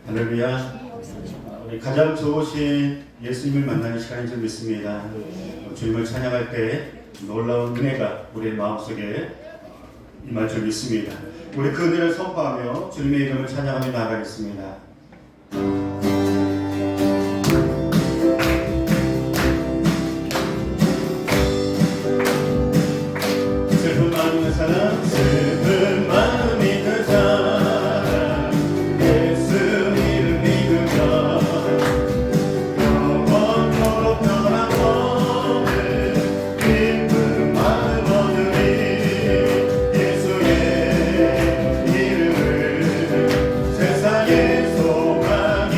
할렐루야. 우리 가장 좋으신 예수님을 만나는 시간인 줄 믿습니다. 주님을 찬양할 때 놀라운 은혜가 우리의 마음속에 임할 줄 믿습니다. 우리 그 은혜를 선포하며 주님의 이름을 찬양하며 나아가겠습니다. 슬픈 마음 있는 사람, 슬픈 마음 있는 사람, 예수님을 믿으며 영원토록 변함없는 기쁜 마음 얻으리. 예수의 이름을 세상의 소망이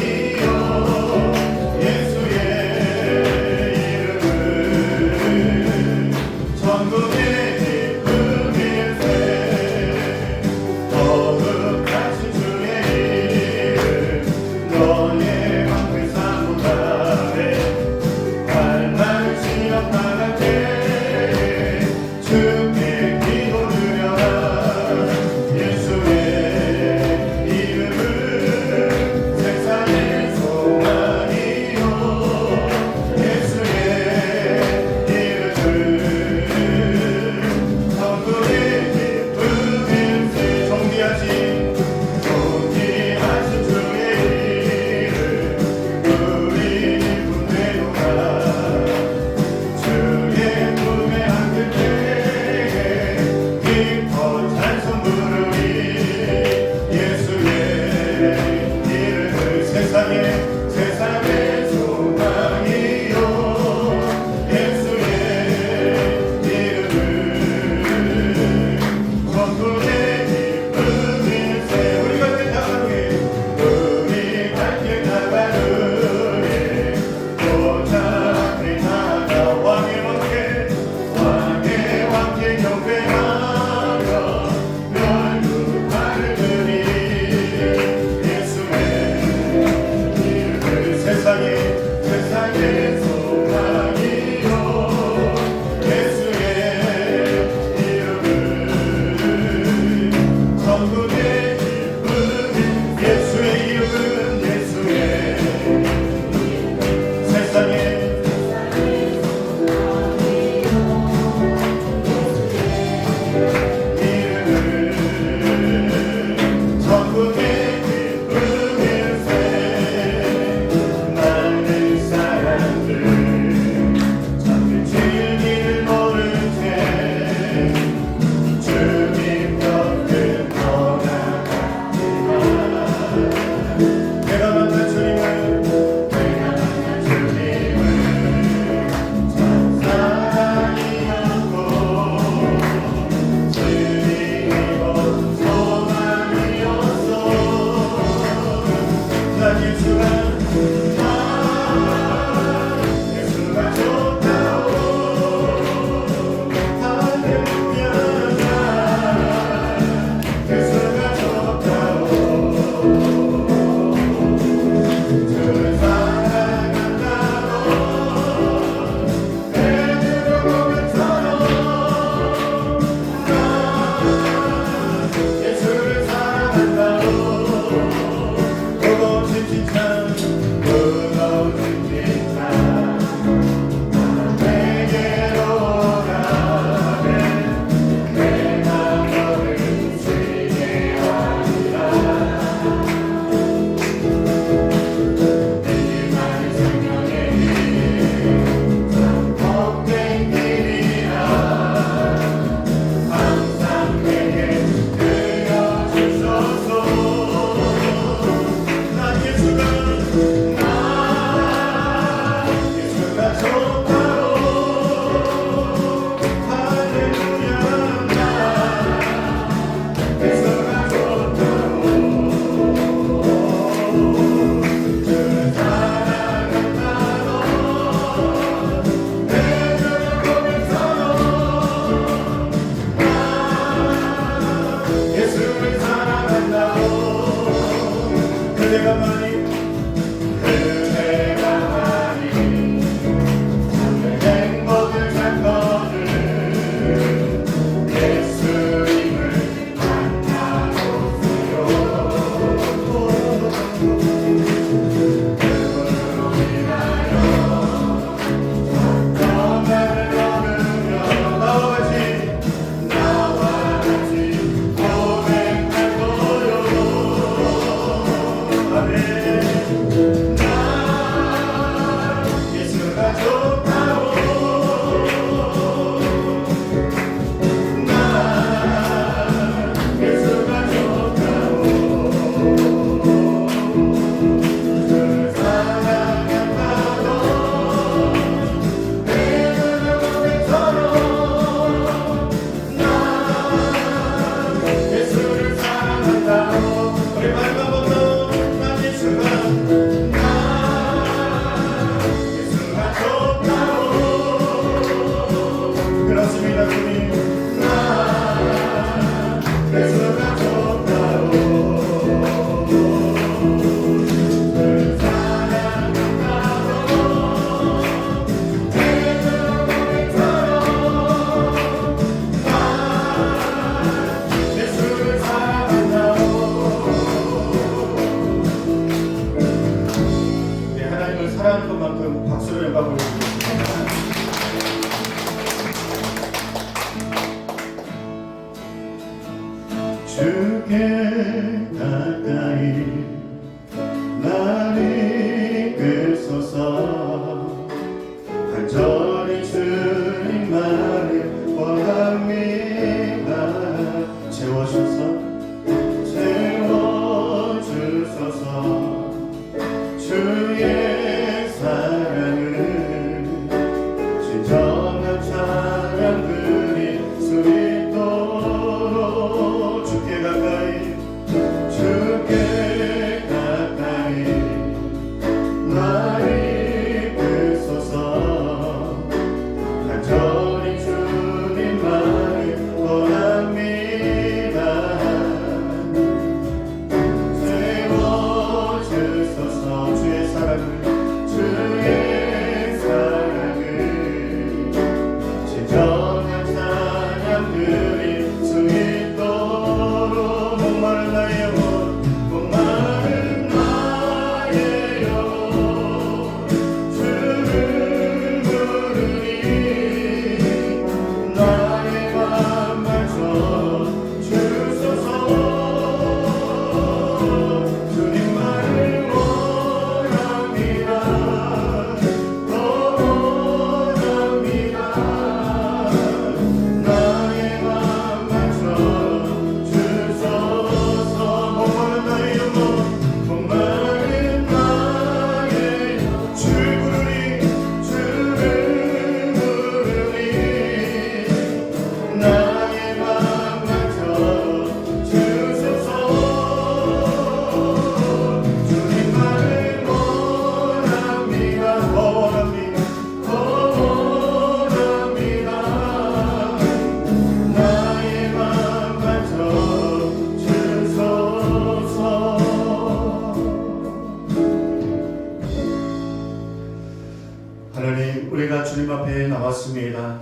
앞에 나왔습니다.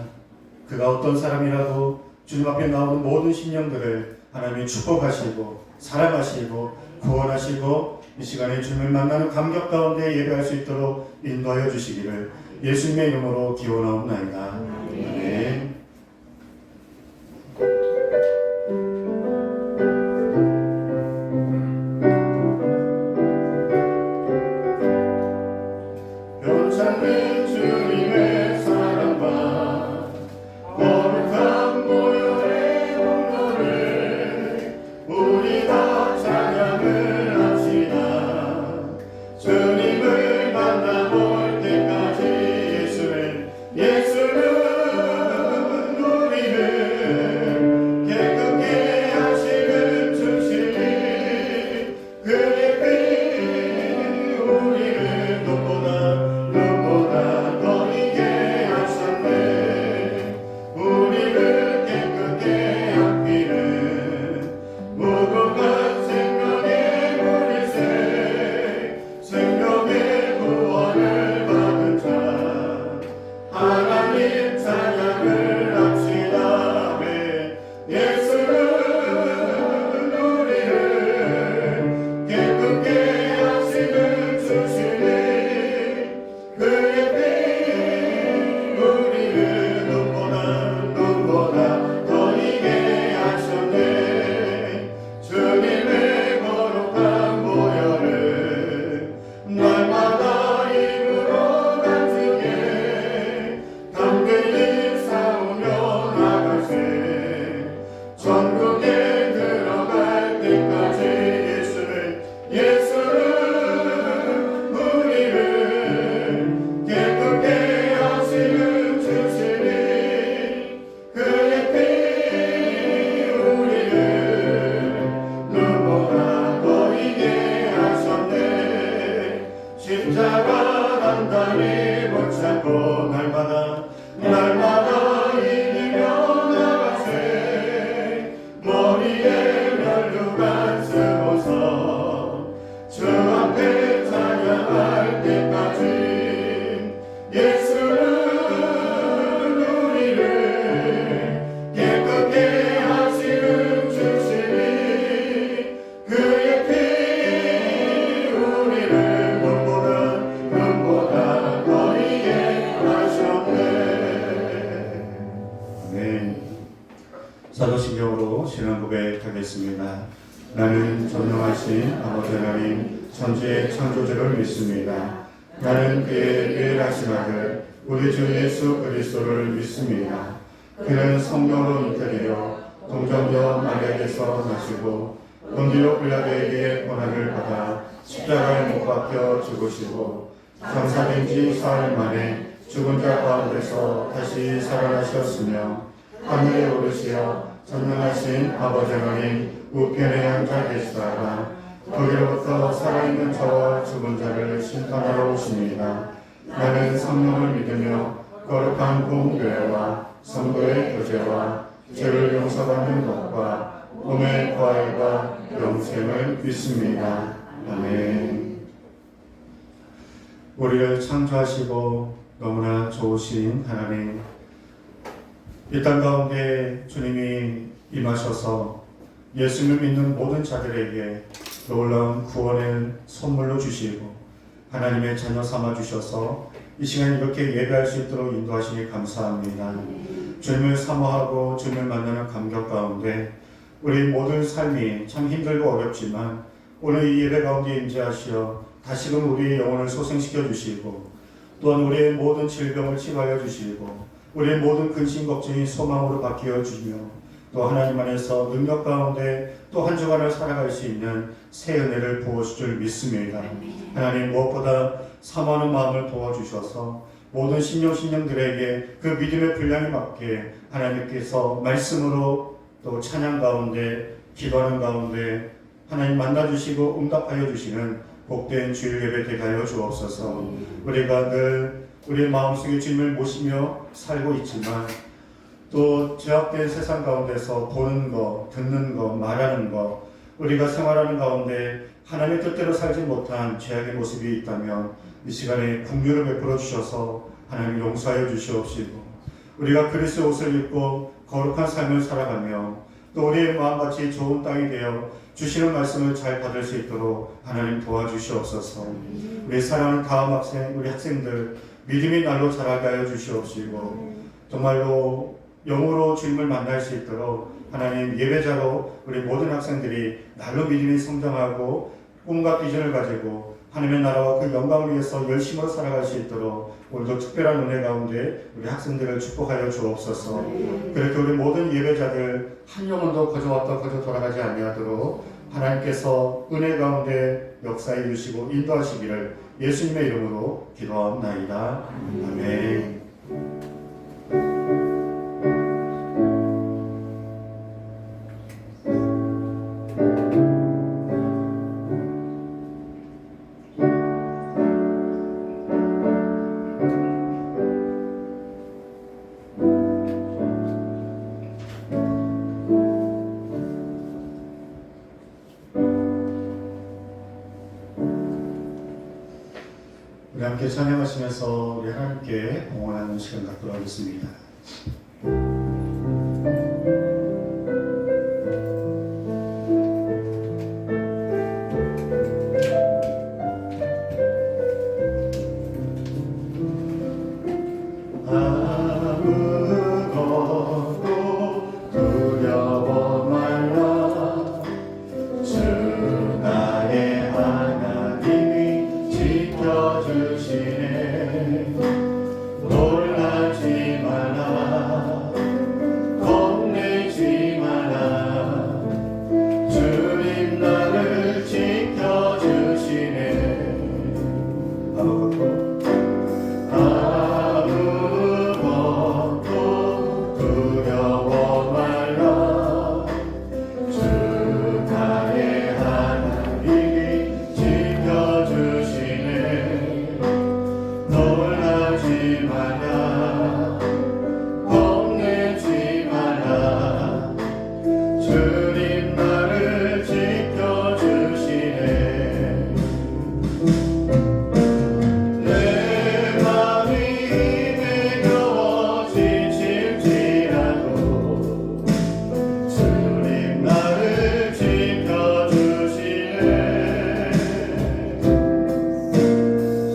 그가 어떤 사람이라도 주님 앞에 나오는 모든 심령들을 하나님이 축복하시고 사랑하시고 구원하시고 이 시간에 주님을 만나는 감격 가운데 예배할 수 있도록 인도하여 주시기를 예수님의 이름으로 기원하옵나이다. 아멘. 변찮는 주님의 사랑과 거룩한 보혈의 공로를 우리 다 찬양을 합시다. 주님을 만나볼 때까지 예수는 우리를 깨끗게 하시는 주시니 그의 피 우리를 눈보다 더 이게 하셨네. 우리를 깨끗게 아끼는 무궁한 생명의 보리색 생명의 구원을 받은 자 하나님 찬양을 합시다. 예수는 우리를 깨끗게 하시는 주시니 그의 피 우리를 눈보다 더 이게 하셨네. 주님의 거룩한 보혈을 날마다 입으로 간직해 담대히 싸우며 나가세. 천국에 들어갈 때까지 예수는 우리를 깨끗게 하시는 주시니 그의 피 우리를 눈보다 보이게 하셨네. 십자가 단단히 붙잡고 날마다 이기며 나가세. 머리에 면류관 쓰고서 주 앞에 찬양할 때까지 예수는 우리를 깨끗게 하시는 주시니 그의 피 우리를 눈보다 더 이게 하셨네. 아멘. 사도신경으로 신앙 고백하겠습니다. 나는 전능하신 아버지 하나님 천지의 창조주를 믿습니다. 나는 그의 유일하신 아들 우리 주 예수 그리스도를 믿습니다. 그는 성령으로 잉태되어 동정녀 마리아에게서 나시고 본디오 빌라도에게 고난을 받아 십자가에 못 박혀 죽으시고 장사된 지 사흘 만에 죽은 자 가운데서 다시 살아나셨으며 하늘에 오르시어 전능하신 아버지 하나님 우편에 앉아 계시다가 거기로부터 살아있는 자와 죽은 자를 심판하러 오십니다. 나는 성령을 믿으며 거룩한 공교회와 성도의 교제와 죄를 용서받는 것과 몸의 부활과 영생을 믿습니다. 아멘. 우리를 창조하시고 너무나 좋으신 하나님, 이 땅 가운데 주님이 임하셔서 예수를 믿는 모든 자들에게 놀라운 구원을 선물로 주시고 하나님의 자녀 삼아 주셔서 이 시간 이렇게 예배할 수 있도록 인도하시니 감사합니다. 주님을 사모하고 주님을 만나는 감격 가운데 우리 모든 삶이 참 힘들고 어렵지만 오늘 이 예배 가운데 임재하시어 다시금 우리의 영혼을 소생시켜 주시고 또한 우리의 모든 질병을 치료하여 주시고 우리의 모든 근심 걱정이 소망으로 바뀌어 주시며 또 하나님 안에서 능력 가운데 또 한 주간을 살아갈 수 있는 새 은혜를 부어주실 줄 믿습니다. 하나님 무엇보다 사모하는 마음을 도와주셔서 모든 신령들에게 그 믿음의 분량에 맞게 하나님께서 말씀으로 또 찬양 가운데 기도하는 가운데 하나님 만나주시고 응답하여 주시는 복된 주일 예배 되게 하여 주옵소서. 우리가 늘 우리의 마음속에 주님을 모시며 살고 있지만 또 제약된 세상 가운데서 보는 것, 듣는 것, 말하는 것, 우리가 생활하는 가운데 하나님의 뜻대로 살지 못한 죄악의 모습이 있다면 이 시간에 긍휼을 베풀어 주셔서 하나님 용서하여 주시옵시고, 우리가 그리스도의 옷을 입고 거룩한 삶을 살아가며 또 우리의 마음같이 좋은 땅이 되어 주시는 말씀을 잘 받을 수 있도록 하나님 도와주시옵소서. 우리 사랑하는 다음 학생, 우리 학생들 믿음의 날로 자라게 하여 주시옵시고, 정말로 영으로 주님을 만날 수 있도록 하나님 예배자로 우리 모든 학생들이 날로 믿음이 성장하고 꿈과 비전을 가지고 하나님의 나라와 그 영광을 위해서 열심으로 살아갈 수 있도록 오늘도 특별한 은혜 가운데 우리 학생들을 축복하여 주옵소서. 그렇게 우리 모든 예배자들 한 영혼도 거저 왔다 거저 돌아가지 아니하도록 하나님께서 은혜 가운데 역사해 주시고 인도하시기를 예수님의 이름으로 기도하옵나이다. 아멘. 우리 함께 찬양하시면서 우리 하나님께 응원하는 시간 갖도록 하겠습니다. 아무것도 두려워 말라. 주 나의 하나님이 지켜주시네. 놀라지 마라, 겁내지 마라. 주님 나를 지켜주시네. 아무것도 두려워 말라. 주 나의 하나님이 지켜주시네. 놀라지 마라, 겁내지 마라. 주님 나를 지켜주시네. 내 맘이 힘겨워 지칠지라도 주님 나를 지켜주시네.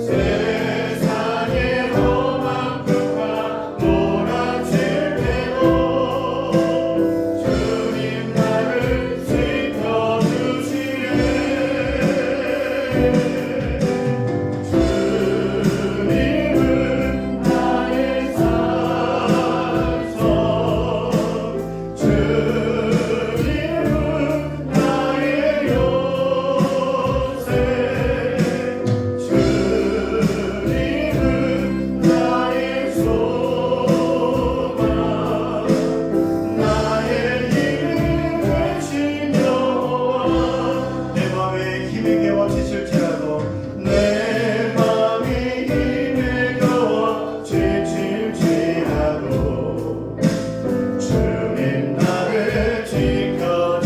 세상에 험한 흙과 몰아칠 때도 주님 나를 지켜주시네. 주님은 나의 산성, 주님은 나의 요새, 주님은 나의 소망, 나의 힘이 되신 여호와. 내 맘에 힘이 겨워 지칠지라도, 내 맘이 힘에 겨워 지칠지라도 주님 나를 지켜주시네.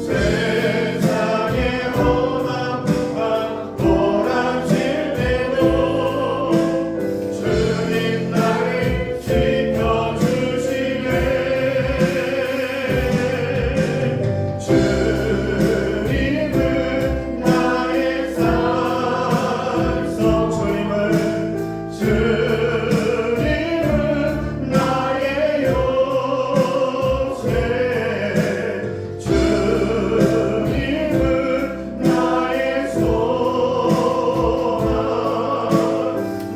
세상에 험한 흙과 몰아칠 때도 주님 나를 지켜주시네. 주님은 나의 산성, 주님은 나의 요새, 주님은 나의 소망,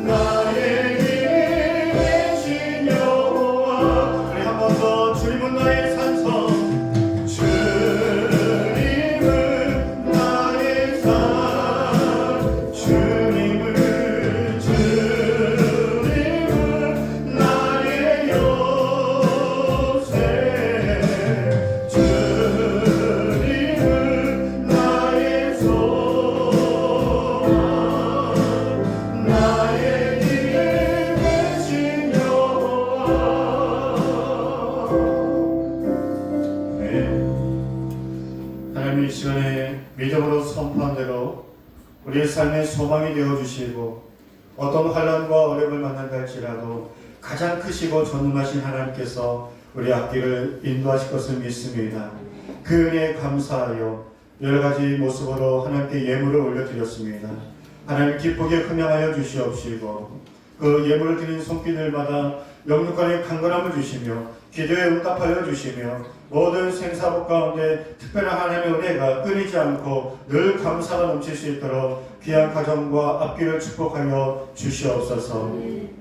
나의 힘이 되신 여호와. 우리 한 번 더. 주님은 나의 산성, 주님은 나의 산, 주님은 나의 요새, 주님은 나의 소망, 나의 힘이 되신 여호와. 네. 하나님 이 시간에 믿음으로 선포한 대로 우리의 삶의 소망이 되어주시고 어떤 환난과 어려움을 만난다 할지라도 가장 크시고 전능하신 하나님께서 우리 앞길을 인도하실 것을 믿습니다. 그 은혜에 감사하여 여러 가지 모습으로 하나님께 예물을 올려드렸습니다. 하나님 기쁘게 흠양하여 주시옵시고 그 예물을 드린 손길들마다 영육간의 강건함을 주시며 기도에 응답하여 주시며 모든 생사복 가운데 특별한 하나님의 은혜가 끊이지 않고 늘 감사가 넘칠 수 있도록 귀한 가정과 앞길을 축복하여 주시옵소서.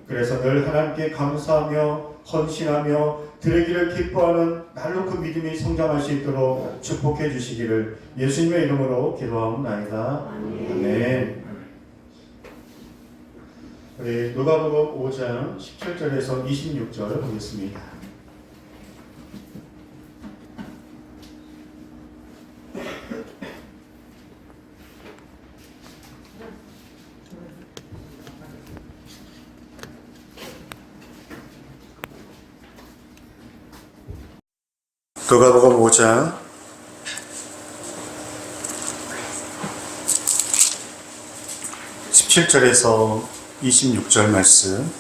그래서 늘 하나님께 감사하며 헌신하며 드리기를 기뻐하는 날로 그 믿음이 성장할 수 있도록 축복해 주시기를 예수님의 이름으로 기도하옵나이다. 아멘. 우리 누가복음 5장 17절에서 26절 보겠습니다. 누가복음 5장 17절에서 26절 말씀.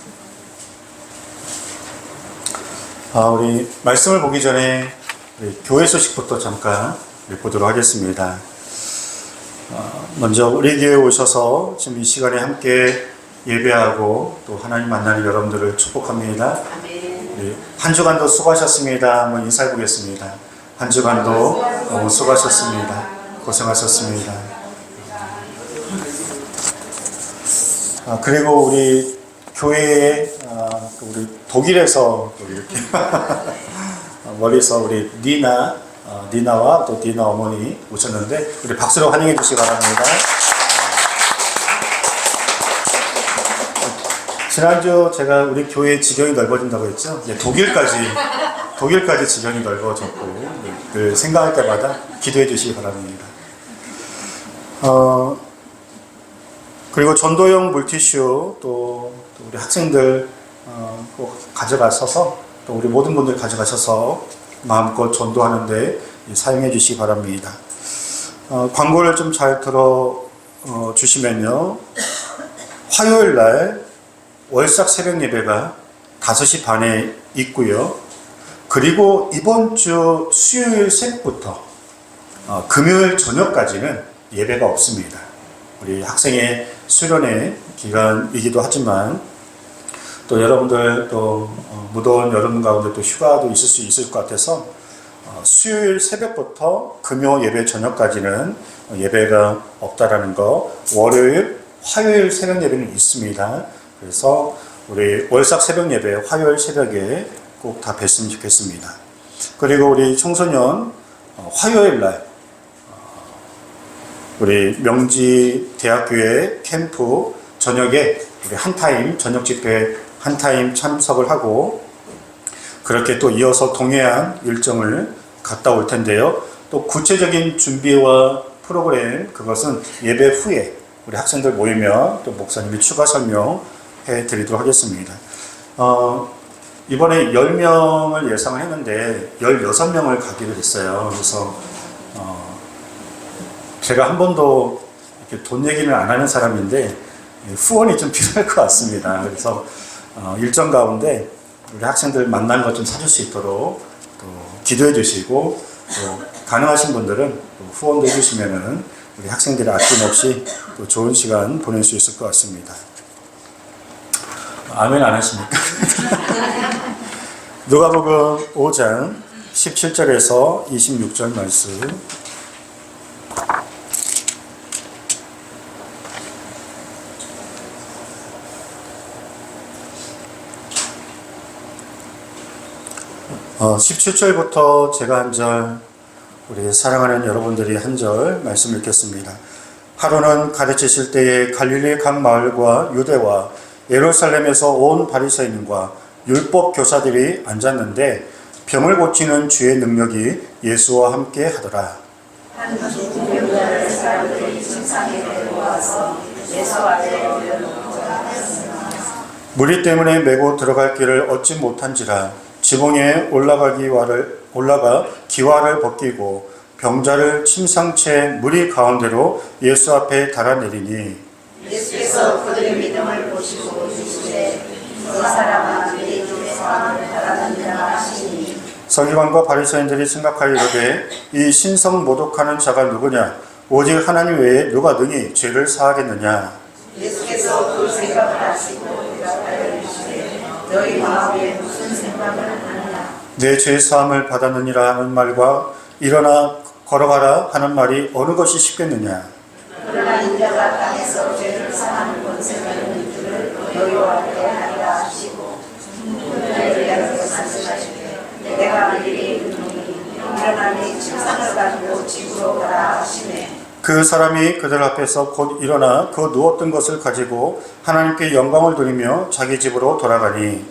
우리 말씀을 보기 전에 우리 교회 소식부터 잠깐 보도록 하겠습니다. 먼저 우리 교회에 오셔서 지금 이 시간에 함께 예배하고 또 하나님 만나는 여러분들을 축복합니다. 한 주간도 수고하셨습니다. 한번 인사해 보겠습니다. 한 주간도 너무 수고하셨습니다. 고생하셨습니다. 그리고 우리 교회에 우리 독일에서 이렇게 멀리서 우리 니나와 또 니나 어머니 오셨는데 우리 박수로 환영해 주시기 바랍니다. 지난주 제가 우리 교회 지경이 넓어진다고 했죠? 네, 독일까지 지경이 넓어졌고 늘 생각할 때마다 기도해 주시기 바랍니다. 그리고 전도용 물티슈 또 우리 학생들 꼭 가져가셔서 또 우리 모든 분들 가져가셔서 마음껏 전도하는데 사용해 주시기 바랍니다. 광고를 좀 잘 들어 주시면요. 화요일 날 월삭 새벽 예배가 5시 반에 있고요. 그리고 이번 주 수요일 새벽부터 금요일 저녁까지는 예배가 없습니다. 우리 학생의 수련회 기간이기도 하지만 또 여러분들 또 무더운 여름 가운데 또 휴가도 있을 수 있을 것 같아서 수요일 새벽부터 금요 예배 저녁까지는 예배가 없다라는 거. 월요일, 화요일 새벽 예배는 있습니다. 그래서 우리 월삭 새벽 예배 화요일 새벽에 꼭 다 뵀으면 좋겠습니다. 그리고 우리 청소년 화요일 날 우리 명지 대학교의 캠프 저녁에 우리 한타임 저녁 집회 한타임 참석을 하고 그렇게 또 이어서 동해안 일정을 갔다 올 텐데요. 또 구체적인 준비와 프로그램 그것은 예배 후에 우리 학생들 모이면 또 목사님이 추가 설명해 드리도록 하겠습니다. 이번에 10명을 예상을 했는데 16명을 가기로 했어요. 그래서 제가 한 번도 이렇게 돈 얘기는 안 하는 사람인데 후원이 좀 필요할 것 같습니다. 그래서 일정 가운데 우리 학생들 만난 것 좀 사줄 수 있도록 또 기도해 주시고 또 가능하신 분들은 또 후원도 해주시면은 우리 학생들이 아낌없이 또 좋은 시간 보낼 수 있을 것 같습니다. 아멘 안 하십니까? 누가복음 5장 17절에서 26절 말씀. 어, 17절부터 제가 한 절, 우리 사랑하는 여러분들이 한 절 말씀 읽겠습니다. 하루는 가르치실 때에 갈릴리 각 마을과 유대와 예루살렘에서 온 바리새인과 율법 교사들이 앉았는데 병을 고치는 주의 능력이 예수와 함께 하더라. 한 중병자를 사람들이 침상에 데려와서 예수 앞에 올려놓고자 하였으나 무리 때문에 메고 들어갈 길을 얻지 못한지라 지붕에 올라가 기와를 벗기고 병자를 침상채 무리 가운데로 예수 앞에 달아내리니 예수께서 그들의 믿음을 보시고 이르시되 그 사람아 내 주의 사함을 받았느니라 하시니 서기관과 바리새인들이 생각하여 이르되 이 신성 모독하는 자가 누구냐 오직 하나님 외에 누가 능히 죄를 사하겠느냐. 예수께서 그 생각을 하시고 대답하여 이르시되 너희 마음에 무슨 생각을 하느냐 내 죄 사함을 받았느니라 하는 말과 일어나 걸어가라 하는 말이 어느 것이 쉽겠느냐. 그러나 인자가 땅에서 죄를 사하는 권세가 있는 줄을 너희와 함께 하리라 하시고 그들에게 말씀하시되 내가 이리 이르노니 일어나 네 침상을 가지고 집으로 가라 하시매 그 사람이 그들 앞에서 곧 일어나 그 누웠던 것을 가지고 하나님께 영광을 돌리며 자기 집으로 돌아가니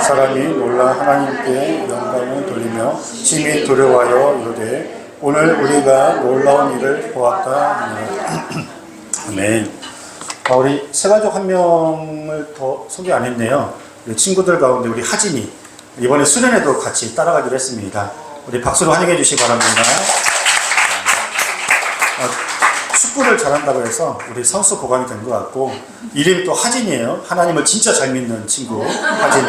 사람이 놀라 하나님께 영광을 돌리며 심히 두려워하여 이르되 오늘 우리가 놀라운 일을 보았다 하니라. 아멘. 우리 세가족 한 명을 더 소개 안 했네요. 우리 친구들 가운데 우리 하진이 이번에 수련회도 같이 따라가기로 했습니다. 우리 박수로 환영해 주시기 바랍니다. 축구를 잘한다고 해서 우리 선수 보관이 된 것 같고 이름이 또 하진이에요. 하나님을 진짜 잘 믿는 친구 하진이.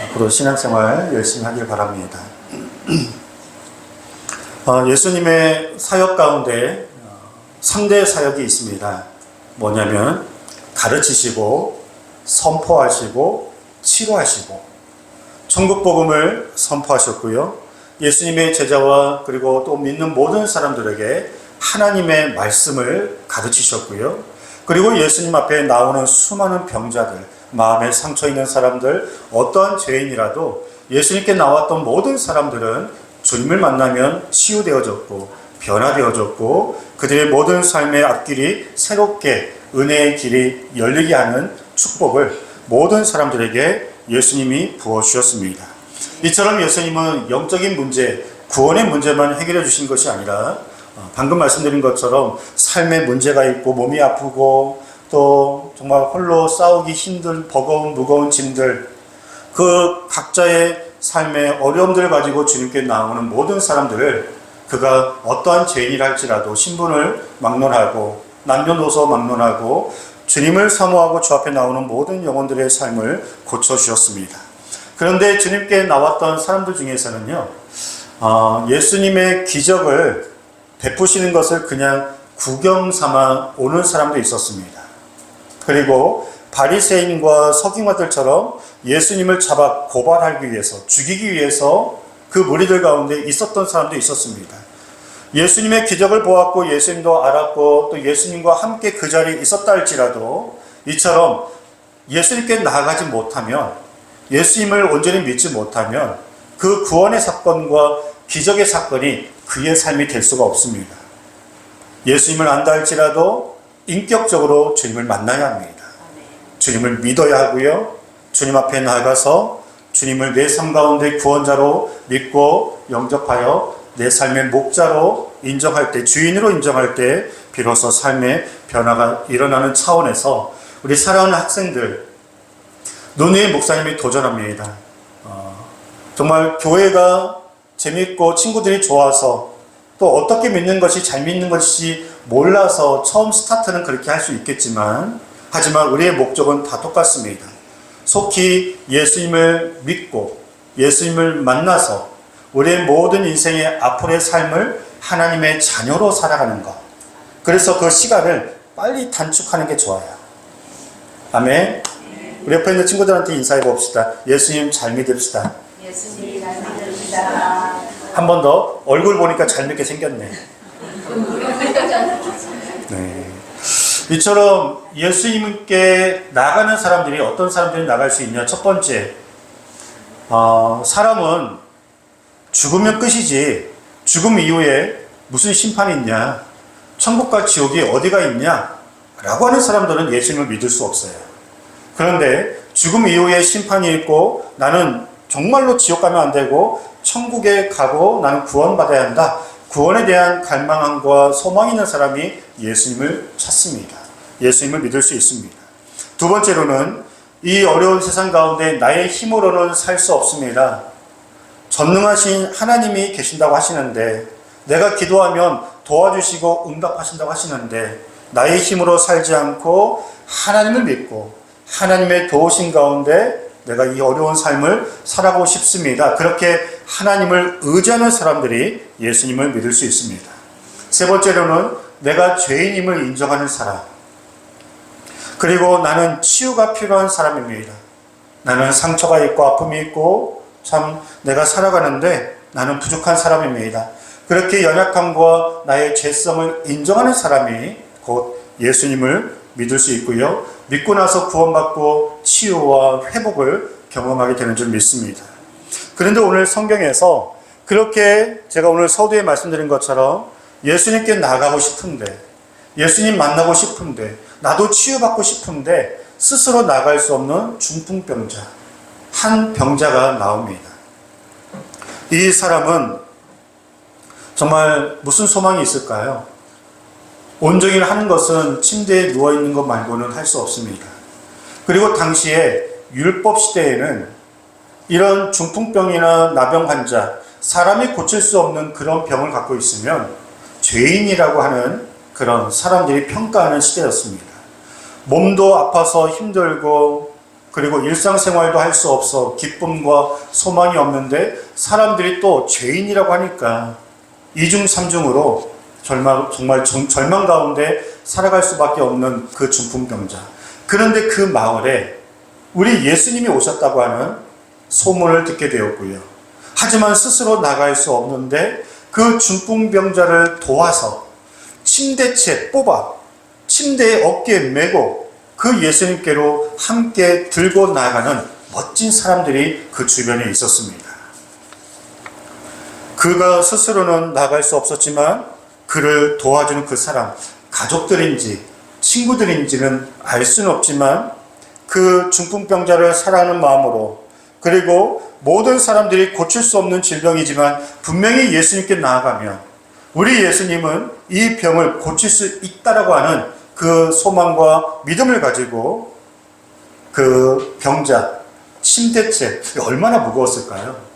앞으로 신앙생활 열심히 하길 바랍니다. 예수님의 사역 가운데 3대 사역이 있습니다. 뭐냐면 가르치시고 선포하시고 치료하시고 천국 복음을 선포하셨고요. 예수님의 제자와 그리고 또 믿는 모든 사람들에게 하나님의 말씀을 가르치셨고요. 그리고 예수님 앞에 나오는 수많은 병자들, 마음에 상처 있는 사람들, 어떠한 죄인이라도 예수님께 나왔던 모든 사람들은 주님을 만나면 치유되어졌고 변화되어졌고 그들의 모든 삶의 앞길이 새롭게 은혜의 길이 열리게 하는 축복을 모든 사람들에게 예수님이 부어주셨습니다. 이처럼 예수님은 영적인 문제, 구원의 문제만 해결해 주신 것이 아니라 방금 말씀드린 것처럼 삶의 문제가 있고 몸이 아프고 또 정말 홀로 싸우기 힘든 버거운 무거운 짐들 그 각자의 삶의 어려움들을 가지고 주님께 나오는 모든 사람들을 그가 어떠한 죄인이라 할지라도 신분을 막론하고 남녀노소 막론하고 주님을 사모하고 주 앞에 나오는 모든 영혼들의 삶을 고쳐주셨습니다. 그런데 주님께 나왔던 사람들 중에서는요, 예수님의 기적을 베푸시는 것을 그냥 구경 삼아 오는 사람도 있었습니다. 그리고 바리새인과 서기관들처럼 예수님을 잡아 고발하기 위해서, 죽이기 위해서 그 무리들 가운데 있었던 사람도 있었습니다. 예수님의 기적을 보았고 예수님도 알았고 또 예수님과 함께 그 자리에 있었다 할지라도 이처럼 예수님께 나아가지 못하면 예수님을 온전히 믿지 못하면 그 구원의 사건과 기적의 사건이 그의 삶이 될 수가 없습니다. 예수님을 안다 할지라도 인격적으로 주님을 만나야 합니다. 주님을 믿어야 하고요. 주님 앞에 나아가서 주님을 내 삶 가운데 구원자로 믿고 영접하여 내 삶의 목자로 인정할 때, 주인으로 인정할 때 비로소 삶의 변화가 일어나는 차원에서 우리 사랑하는 학생들, 논의 목사님이 도전합니다. 정말 교회가 재밌고 친구들이 좋아서 또 어떻게 믿는 것이 잘 믿는 것이 몰라서 처음 스타트는 그렇게 할 수 있겠지만 하지만 우리의 목적은 다 똑같습니다. 속히 예수님을 믿고 예수님을 만나서 우리의 모든 인생의 앞으로의 삶을 하나님의 자녀로 살아가는 것. 그래서 그 시간을 빨리 단축하는 게 좋아요. 아멘. 우리 옆에 있는 친구들한테 인사해 봅시다. 예수님 잘 믿읍시다. 예수님 잘 믿읍시다. 한 번 더. 얼굴 보니까 잘 믿게 생겼네. 네. 이처럼 예수님께 나가는 사람들이 어떤 사람들이 나갈 수 있냐. 첫 번째, 사람은 죽으면 끝이지 죽음 이후에 무슨 심판이 있냐, 천국과 지옥이 어디가 있냐 라고 하는 사람들은 예수님을 믿을 수 없어요. 그런데 죽음 이후에 심판이 있고 나는 정말로 지옥 가면 안 되고 천국에 가고 나는 구원받아야 한다, 구원에 대한 갈망함과 소망이 있는 사람이 예수님을 찾습니다. 예수님을 믿을 수 있습니다. 두 번째로는 이 어려운 세상 가운데 나의 힘으로는 살 수 없습니다. 전능하신 하나님이 계신다고 하시는데, 내가 기도하면 도와주시고 응답하신다고 하시는데, 나의 힘으로 살지 않고 하나님을 믿고 하나님의 도우신 가운데 내가 이 어려운 삶을 살아가고 싶습니다. 그렇게 하나님을 의지하는 사람들이 예수님을 믿을 수 있습니다. 세 번째로는 내가 죄인임을 인정하는 사람. 그리고 나는 치유가 필요한 사람입니다. 나는 상처가 있고 아픔이 있고 참 내가 살아가는데 나는 부족한 사람입니다. 그렇게 연약함과 나의 죄성을 인정하는 사람이 곧 예수님을 믿을 수 있고요. 믿고 나서 구원받고 치유와 회복을 경험하게 되는 줄 믿습니다. 그런데 오늘 성경에서 그렇게 제가 오늘 서두에 말씀드린 것처럼 예수님께 나가고 싶은데, 예수님 만나고 싶은데, 나도 치유받고 싶은데 스스로 나갈 수 없는 중풍병자, 한 병자가 나옵니다. 이 사람은 정말 무슨 소망이 있을까요? 온종일 하는 것은 침대에 누워있는 것 말고는 할 수 없습니다. 그리고 당시에 율법 시대에는 이런 중풍병이나 나병 환자, 사람이 고칠 수 없는 그런 병을 갖고 있으면 죄인이라고 하는 그런 사람들이 평가하는 시대였습니다. 몸도 아파서 힘들고 그리고 일상생활도 할 수 없어 기쁨과 소망이 없는데 사람들이 또 죄인이라고 하니까 이중 삼중으로 정말 절망 가운데 살아갈 수밖에 없는 그 중풍병자. 그런데 그 마을에 우리 예수님이 오셨다고 하는 소문을 듣게 되었고요. 하지만 스스로 나갈 수 없는데 그 중풍병자를 도와서 침대채 뽑아 침대에 어깨에 메고 그 예수님께로 함께 들고 나아가는 멋진 사람들이 그 주변에 있었습니다. 그가 스스로는 나갈 수 없었지만 그를 도와주는 그 사람, 가족들인지 친구들인지는 알 수는 없지만 그 중풍병자를 사랑하는 마음으로, 그리고 모든 사람들이 고칠 수 없는 질병이지만 분명히 예수님께 나아가면 우리 예수님은 이 병을 고칠 수 있다라고 하는 그 소망과 믿음을 가지고 그 병자, 침대채, 얼마나 무거웠을까요?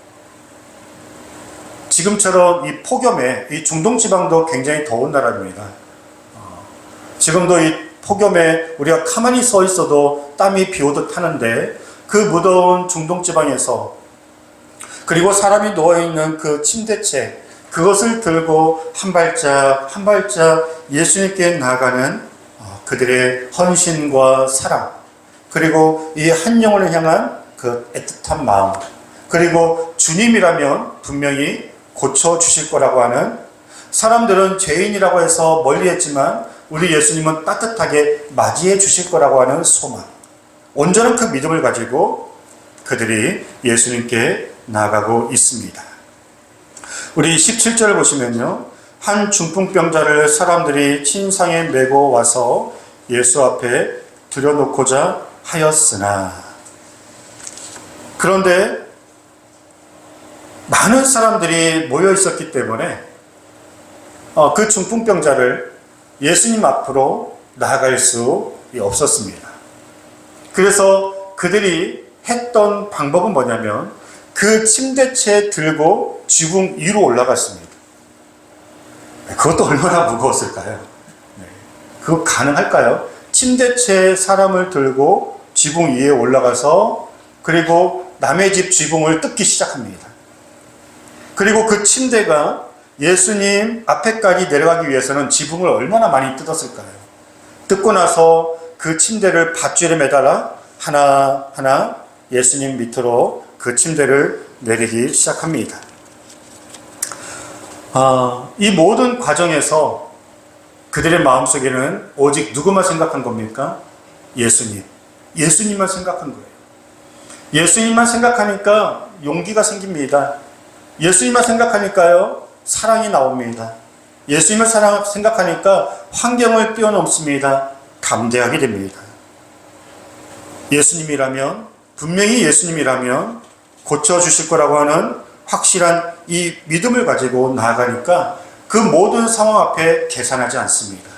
지금처럼 이 폭염에, 이 중동지방도 굉장히 더운 나라입니다. 지금도 이 폭염에 우리가 가만히 서 있어도 땀이 비 오듯 하는데 그 무더운 중동지방에서, 그리고 사람이 누워있는 그 침대채, 그것을 들고 한 발짝 한 발짝 예수님께 나아가는 그들의 헌신과 사랑, 그리고 이 한 영혼을 향한 그 애틋한 마음, 그리고 주님이라면 분명히 고쳐주실 거라고 하는, 사람들은 죄인이라고 해서 멀리했지만 우리 예수님은 따뜻하게 맞이해 주실 거라고 하는 소망, 온전한 그 믿음을 가지고 그들이 예수님께 나아가고 있습니다. 우리 17절을 보시면요, 한 중풍병자를 사람들이 침상에 메고 와서 예수 앞에 들여놓고자 하였으나, 그런데 많은 사람들이 모여 있었기 때문에 그 중풍병자를 예수님 앞으로 나아갈 수 없었습니다. 그래서 그들이 했던 방법은 뭐냐면 그 침대채 들고 지붕 위로 올라갔습니다. 그것도 얼마나 무거웠을까요? 그거 가능할까요? 침대채 사람을 들고 지붕 위에 올라가서 그리고 남의 집 지붕을 뜯기 시작합니다. 그리고 그 침대가 예수님 앞에까지 내려가기 위해서는 지붕을 얼마나 많이 뜯었을까요? 뜯고 나서 그 침대를 밧줄에 매달아 하나하나 예수님 밑으로 그 침대를 내리기 시작합니다. 이 모든 과정에서 그들의 마음속에는 오직 누구만 생각한 겁니까? 예수님. 예수님만 생각한 거예요. 예수님만 생각하니까 용기가 생깁니다. 예수님만 생각하니까요, 사랑이 나옵니다. 예수님을 생각하니까 환경을 뛰어넘습니다. 감대하게 됩니다. 예수님이라면, 분명히 예수님이라면 고쳐주실 거라고 하는 확실한 이 믿음을 가지고 나아가니까 그 모든 상황 앞에 계산하지 않습니다.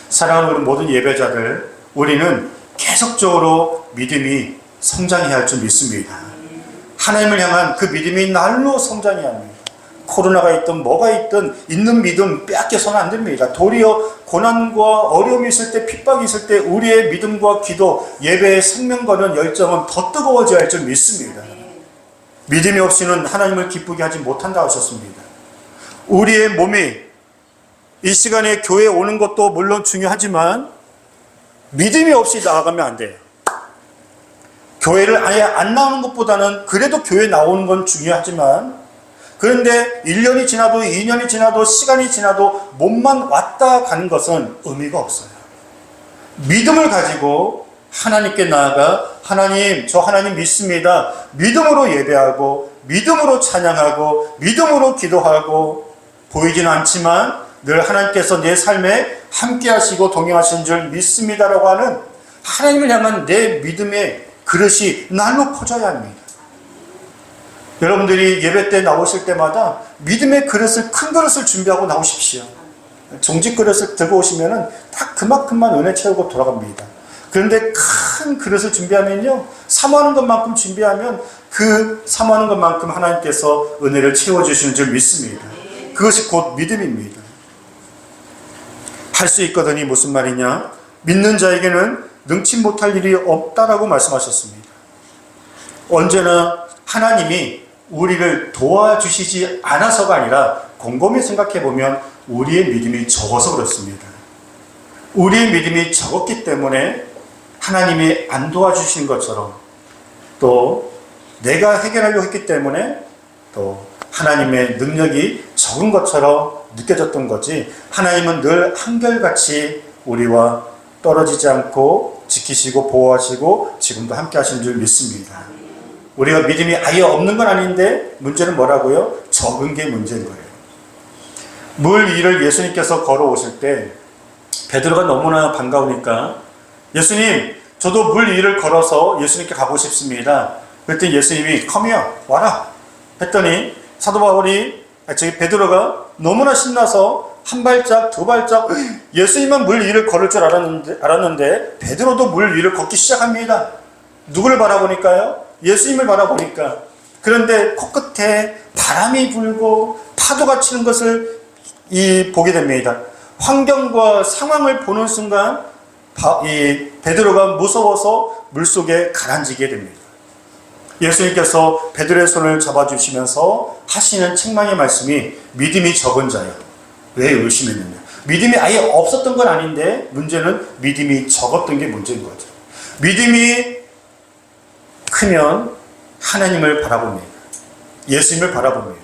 사랑하는 우리 모든 예배자들, 우리는 계속적으로 믿음이 성장해야 할 줄 믿습니다. 하나님을 향한 그 믿음이 날로 성장해야 합니다. 코로나가 있든 뭐가 있든 있는 믿음 빼앗겨서는 안 됩니다. 도리어 고난과 어려움이 있을 때, 핍박이 있을 때 우리의 믿음과 기도, 예배의 생명 거는 열정은 더 뜨거워져야 할 줄 믿습니다. 믿음이 없이는 하나님을 기쁘게 하지 못한다 하셨습니다. 우리의 몸이 이 시간에 교회에 오는 것도 물론 중요하지만 믿음이 없이 나아가면 안 돼요. 교회를 아예 안 나오는 것보다는 그래도 교회 나오는 건 중요하지만, 그런데 1년이 지나도 2년이 지나도 시간이 지나도 몸만 왔다 가는 것은 의미가 없어요. 믿음을 가지고 하나님께 나아가 하나님, 저 하나님 믿습니다. 믿음으로 예배하고 믿음으로 찬양하고 믿음으로 기도하고 보이지는 않지만 늘 하나님께서 내 삶에 함께 하시고 동행하시는 줄 믿습니다라고 하는 하나님을 향한 내 믿음의 그릇이 날로 퍼져야 합니다. 여러분들이 예배 때 나오실 때마다 믿음의 그릇을, 큰 그릇을 준비하고 나오십시오. 종직 그릇을 들고 오시면은 딱 그만큼만 은혜 채우고 돌아갑니다. 그런데 큰 그릇을 준비하면요, 사모하는 것만큼 준비하면 그 사모하는 것만큼 하나님께서 은혜를 채워주시는 줄 믿습니다. 그것이 곧 믿음입니다. 할 수 있거든이 무슨 말이냐? 믿는 자에게는 능치 못할 일이 없다라고 말씀하셨습니다. 언제나 하나님이 우리를 도와주시지 않아서가 아니라 곰곰이 생각해보면 우리의 믿음이 적어서 그렇습니다. 우리의 믿음이 적었기 때문에 하나님이 안 도와주신 것처럼, 또 내가 해결하려고 했기 때문에 또 하나님의 능력이 적은 것처럼 느껴졌던 거지, 하나님은 늘 한결같이 우리와 떨어지지 않고 지키시고 보호하시고 지금도 함께 하신 줄 믿습니다. 우리가 믿음이 아예 없는 건 아닌데 문제는 뭐라고요? 적은 게 문제인 거예요. 물 위를 예수님께서 걸어오실 때 베드로가 너무나 반가우니까, 예수님, 저도 물 위를 걸어서 예수님께 가고 싶습니다. 그랬더니 예수님이 come here, 와라 했더니 사도 바울이, 베드로가 너무나 신나서 한 발짝 두 발짝, 예수님만 물 위를 걸을 줄 알았는데 베드로도 물 위를 걷기 시작합니다. 누구를 바라보니까요? 예수님을 바라보니까. 그런데 코끝에 바람이 불고 파도가 치는 것을 보게 됩니다. 환경과 상황을 보는 순간 이 베드로가 무서워서 물속에 가라앉게 됩니다. 예수님께서 베드로의 손을 잡아주시면서 하시는 책망의 말씀이 믿음이 적은 자여 왜 의심했느냐. 믿음이 아예 없었던 건 아닌데 문제는 믿음이 적었던 게 문제인 거죠. 믿음이 크면 하나님을 바라봅니다. 예수님을 바라봅니다.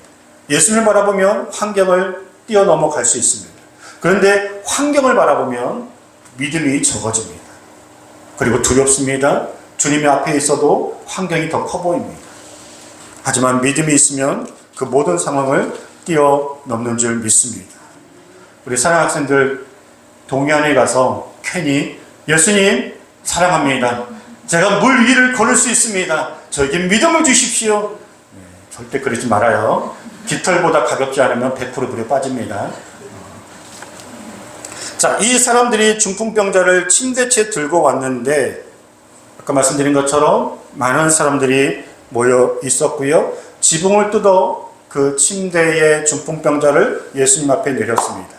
예수님을 바라보면 환경을 뛰어넘어 갈 수 있습니다. 그런데 환경을 바라보면 믿음이 적어집니다. 그리고 두렵습니다. 주님의 앞에 있어도 환경이 더 커 보입니다. 하지만 믿음이 있으면 그 모든 상황을 뛰어넘는 줄 믿습니다. 우리 사랑 학생들 동해안에 가서 괜히 예수님 사랑합니다. 제가 물 위를 걸을 수 있습니다. 저에게 믿음을 주십시오. 절대 그러지 말아요. 깃털보다 가볍지 않으면 100% 물에 빠집니다. 자, 이 사람들이 중풍병자를 침대채 들고 왔는데 아까 말씀드린 것처럼 많은 사람들이 모여 있었고요. 지붕을 뜯어 그 침대의 중풍병자를 예수님 앞에 내렸습니다.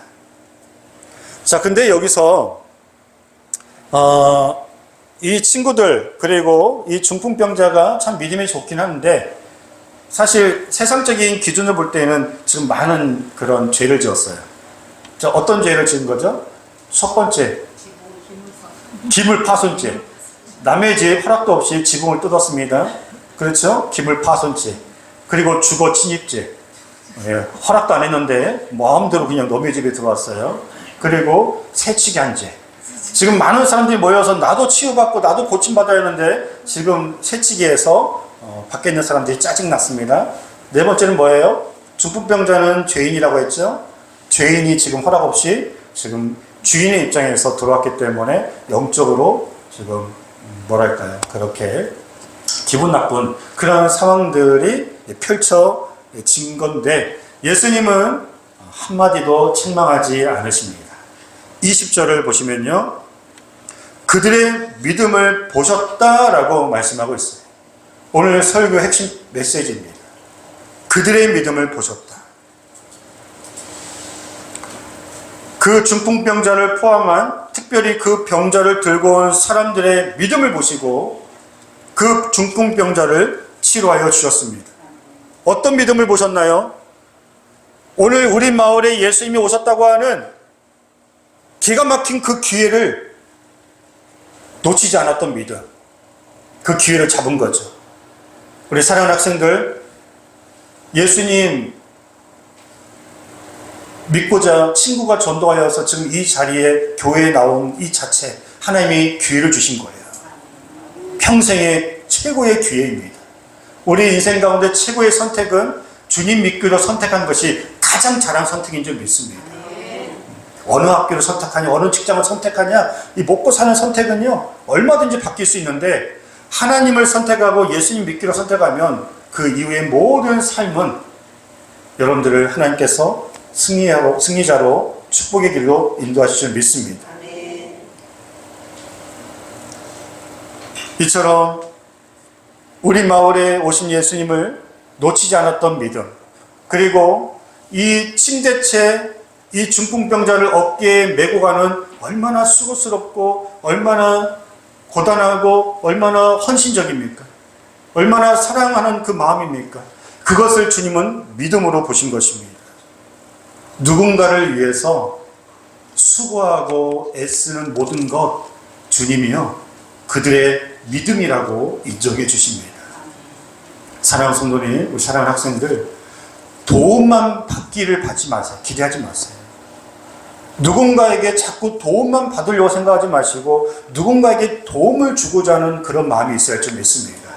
자, 근데 여기서 이 친구들 그리고 이 중풍병자가 참 믿음이 좋긴 한데 사실 세상적인 기준을 볼 때는 지금 많은 그런 죄를 지었어요. 자, 어떤 죄를 지은 거죠? 첫 번째, 기물파손죄. 남의 죄에 허락도 없이 지붕을 뜯었습니다. 그렇죠? 기물파손죄. 그리고 주거침입죄. 허락도 안 했는데 마음대로 그냥 남의 집에 들어왔어요. 그리고 새치기 한 죄. 지금 많은 사람들이 모여서 나도 치유받고 나도 고침받아야 하는데 지금 새치기에서 밖에 있는 사람들이 짜증났습니다. 네 번째는 뭐예요? 중풍병자는 죄인이라고 했죠. 죄인이 지금 허락 없이 지금 주인의 입장에서 들어왔기 때문에 영적으로 지금 뭐랄까요, 그렇게 기분 나쁜 그런 상황들이 펼쳐진 건데 예수님은 한마디도 책망하지 않으십니다. 20절을 보시면요, 그들의 믿음을 보셨다라고 말씀하고 있어요. 오늘 설교 핵심 메시지입니다. 그들의 믿음을 보셨다. 그 중풍병자를 포함한 특별히 그 병자를 들고 온 사람들의 믿음을 보시고 그 중풍병자를 치료하여 주셨습니다. 어떤 믿음을 보셨나요? 오늘 우리 마을에 예수님이 오셨다고 하는 기가 막힌 그 기회를 놓치지 않았던 믿음, 그 기회를 잡은 거죠. 우리 사랑하는 학생들, 예수님 믿고자 친구가 전도하여서 지금 이 자리에 교회에 나온 이 자체, 하나님이 기회를 주신 거예요. 평생의 최고의 기회입니다. 우리 인생 가운데 최고의 선택은 주님 믿기로 선택한 것이 가장 잘한 선택인 줄 믿습니다. 어느 학교를 선택하냐, 어느 직장을 선택하냐, 이 먹고 사는 선택은요 얼마든지 바뀔 수 있는데, 하나님을 선택하고 예수님 믿기로 선택하면 그 이후의 모든 삶은 여러분들을 하나님께서 승리자로 축복의 길로 인도하실 줄 믿습니다. 이처럼 우리 마을에 오신 예수님을 놓치지 않았던 믿음, 그리고 이 침대채 이 중풍병자를 어깨에 메고 가는 얼마나 수고스럽고 얼마나 고단하고 얼마나 헌신적입니까? 얼마나 사랑하는 그 마음입니까? 그것을 주님은 믿음으로 보신 것입니다. 누군가를 위해서 수고하고 애쓰는 모든 것 주님이요 그들의 믿음이라고 인정해 주십니다. 사랑하는 성도님, 우리 사랑하는 학생들, 도움만 받기를 받지 마세요. 기대하지 마세요. 누군가에게 자꾸 도움만 받으려고 생각하지 마시고 누군가에게 도움을 주고자 하는 그런 마음이 있어야 할 줄 믿습니다.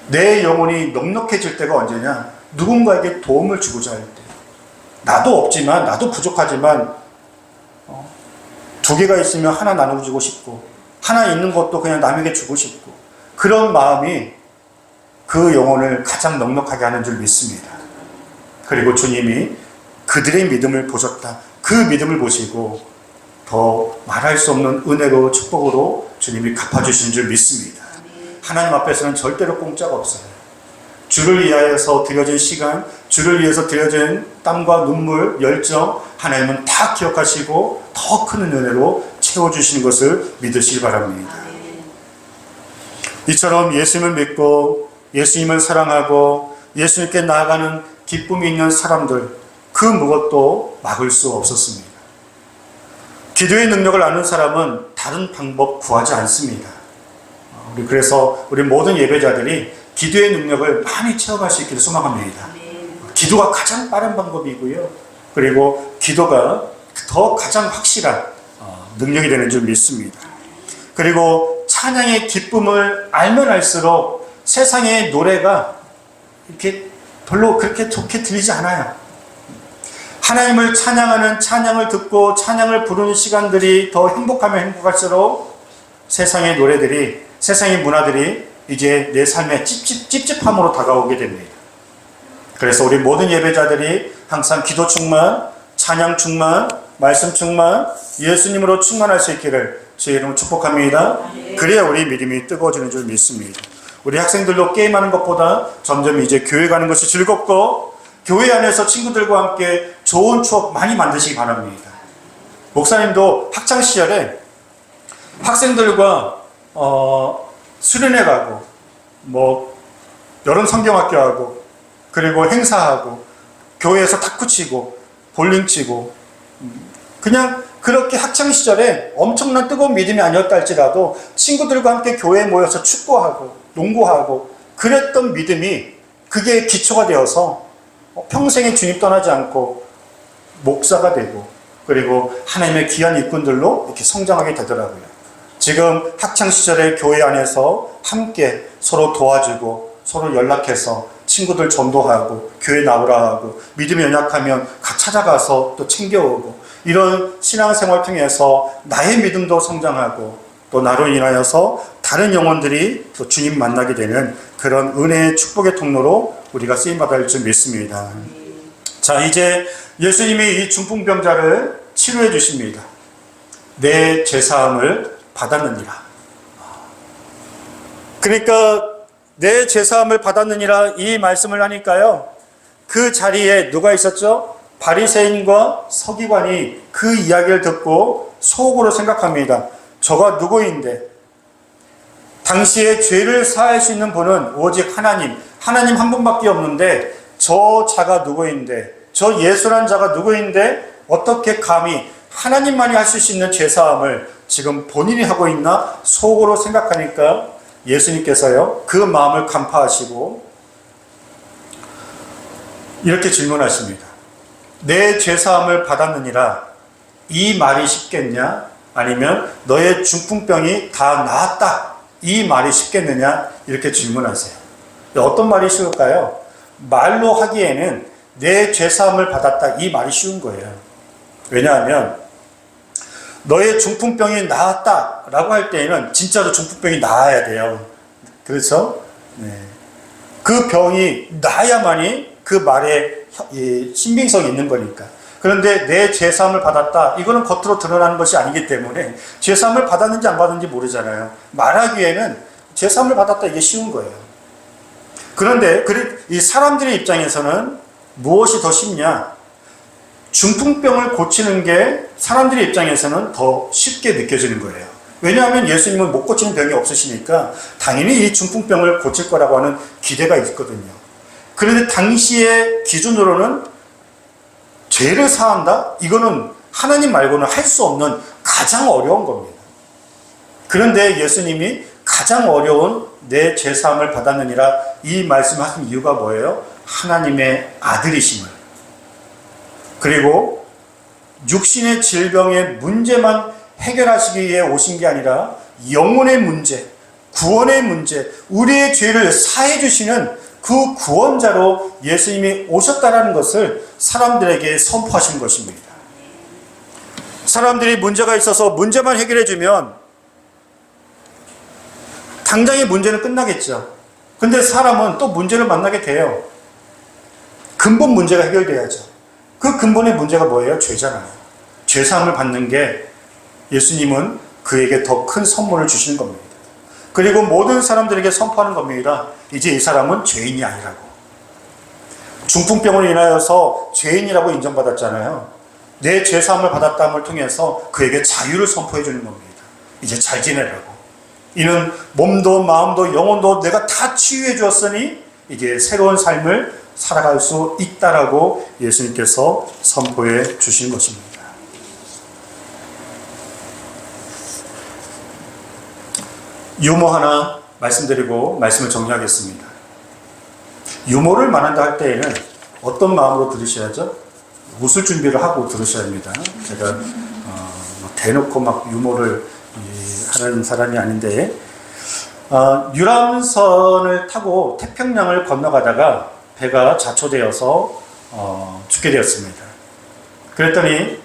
내 영혼이 넉넉해질 때가 언제냐? 누군가에게 도움을 주고자 할 때. 나도 없지만, 나도 부족하지만 2개가 있으면 하나 나눠주고 싶고, 하나 있는 것도 그냥 남에게 주고 싶고, 그런 마음이 그 영혼을 가장 넉넉하게 하는 줄 믿습니다. 그리고 주님이 그들의 믿음을 보셨다. 그 믿음을 보시고 더 말할 수 없는 은혜로 축복으로 주님이 갚아주신 줄 믿습니다. 하나님 앞에서는 절대로 공짜가 없어요. 주를 위하여서 드려진 시간, 주를 위해서 드려진 땀과 눈물, 열정, 하나님은 다 기억하시고 더 큰 은혜로 채워주시는 것을 믿으시기 바랍니다. 이처럼 예수님을 믿고 예수님을 사랑하고 예수님께 나아가는 기쁨이 있는 사람들, 그 무엇도 막을 수 없었습니다. 기도의 능력을 아는 사람은 다른 방법 구하지 않습니다. 그래서 우리 모든 예배자들이 기도의 능력을 많이 체험할 수 있기를 소망합니다. 기도가 가장 빠른 방법이고요. 그리고 기도가 더 가장 확실한 능력이 되는 줄 믿습니다. 그리고 찬양의 기쁨을 알면 알수록 세상의 노래가 이렇게 별로 그렇게 좋게 들리지 않아요. 하나님을 찬양하는 찬양을 듣고 찬양을 부르는 시간들이 더 행복하면 행복할수록 세상의 노래들이, 세상의 문화들이 이제 내 삶에 찝찝함으로 다가오게 됩니다. 그래서 우리 모든 예배자들이 항상 기도 충만, 찬양 충만, 말씀 충만, 예수님으로 충만할 수 있기를 주의 이름으로 축복합니다. 그래야 우리 믿음이 뜨거워지는 줄 믿습니다. 우리 학생들도 게임하는 것보다 점점 이제 교회 가는 것이 즐겁고 교회 안에서 친구들과 함께 좋은 추억 많이 만드시기 바랍니다. 목사님도 학창시절에 학생들과 수련회 가고 여름 성경학교 하고 그리고 행사하고 교회에서 탁구 치고 볼링 치고 그냥 그렇게 학창시절에 엄청난 뜨거운 믿음이 아니었다 할지라도 친구들과 함께 교회에 모여서 축구하고 농구하고 그랬던 믿음이 그게 기초가 되어서 평생에 주님 떠나지 않고 목사가 되고 그리고 하나님의 귀한 일꾼들로 이렇게 성장하게 되더라고요. 지금 학창시절에 교회 안에서 함께 서로 도와주고 서로 연락해서 친구들 전도하고 교회 나오라 하고 믿음이 연약하면 찾아가서 또 챙겨오고 이런 신앙생활 통해서 나의 믿음도 성장하고 또 나로 인하여서 다른 영혼들이 또 주님 만나게 되는 그런 은혜의 축복의 통로로 우리가 쓰임받을 줄 믿습니다. 자, 이제 예수님이 이 중풍병자를 치료해 주십니다. 내 죄사함을 받았느니라. 그러니까 내 죄사함을 받았느니라 이 말씀을 하니까요. 그 자리에 누가 있었죠? 바리새인과 서기관이 그 이야기를 듣고 속으로 생각합니다. 저가 누구인데? 당시에 죄를 사할 수 있는 분은 오직 하나님 한 분밖에 없는데 저 자가 누구인데? 저 예수란 자가 누구인데? 어떻게 감히 하나님만이 하실 수 있는 죄사함을 지금 본인이 하고 있나? 속으로 생각하니까 예수님께서요 그 마음을 간파하시고 이렇게 질문하십니다. 내 죄사함을 받았느니라 이 말이 쉽겠냐? 아니면 너의 중풍병이 다 나았다 이 말이 쉽겠느냐? 이렇게 질문하세요. 어떤 말이 쉬울까요? 말로 하기에는 내 죄사함을 받았다 이 말이 쉬운 거예요. 왜냐하면 너의 중풍병이 나았다 라고 할 때에는 진짜로 중풍병이 나아야 돼요. 그렇죠? 네. 그 병이 나야만이 그 말에 신빙성이 있는 거니까. 그런데 내 죄사함을 받았다 이거는 겉으로 드러나는 것이 아니기 때문에 죄사함을 받았는지 안 받았는지 모르잖아요. 말하기에는 죄사함을 받았다 이게 쉬운 거예요. 그런데 이 사람들의 입장에서는 무엇이 더 쉽냐? 중풍병을 고치는 게 사람들의 입장에서는 더 쉽게 느껴지는 거예요. 왜냐하면 예수님은 못 고치는 병이 없으시니까 당연히 이 중풍병을 고칠 거라고 하는 기대가 있거든요. 그런데 당시의 기준으로는 죄를 사한다? 이거는 하나님 말고는 할 수 없는 가장 어려운 겁니다. 그런데 예수님이 가장 어려운 내 죄사함을 받았느니라 이 말씀을 하신 이유가 뭐예요? 하나님의 아들이심을. 그리고 육신의 질병의 문제만 해결하시기 위해 오신 게 아니라 영혼의 문제, 구원의 문제, 우리의 죄를 사해 주시는 그 구원자로 예수님이 오셨다는 것을 사람들에게 선포하신 것입니다. 사람들이 문제가 있어서 문제만 해결해 주면 당장의 문제는 끝나겠죠. 근데 사람은 또 문제를 만나게 돼요. 근본 문제가 해결돼야죠. 그 근본의 문제가 뭐예요? 죄잖아요. 죄사함을 받는 게 예수님은 그에게 더 큰 선물을 주시는 겁니다. 그리고 모든 사람들에게 선포하는 겁니다. 이제 이 사람은 죄인이 아니라고. 중풍병으로 인하여서 죄인이라고 인정받았잖아요. 내 죄사함을 받았다함을 통해서 그에게 자유를 선포해 주는 겁니다. 이제 잘 지내라고. 이는 몸도 마음도 영혼도 내가 다 치유해 주었으니 이제 새로운 삶을 살아갈 수 있다라고 예수님께서 선포해 주신 것입니다. 유머 하나 말씀드리고 말씀을 정리하겠습니다. 유머를 말한다 할 때에는 어떤 마음으로 들으셔야죠? 웃을 준비를 하고 들으셔야 합니다. 제가 대놓고 막 유머를 하는 사람이 아닌데 유람선을 타고 태평양을 건너가다가 배가 자초되어서 죽게 되었습니다. 그랬더니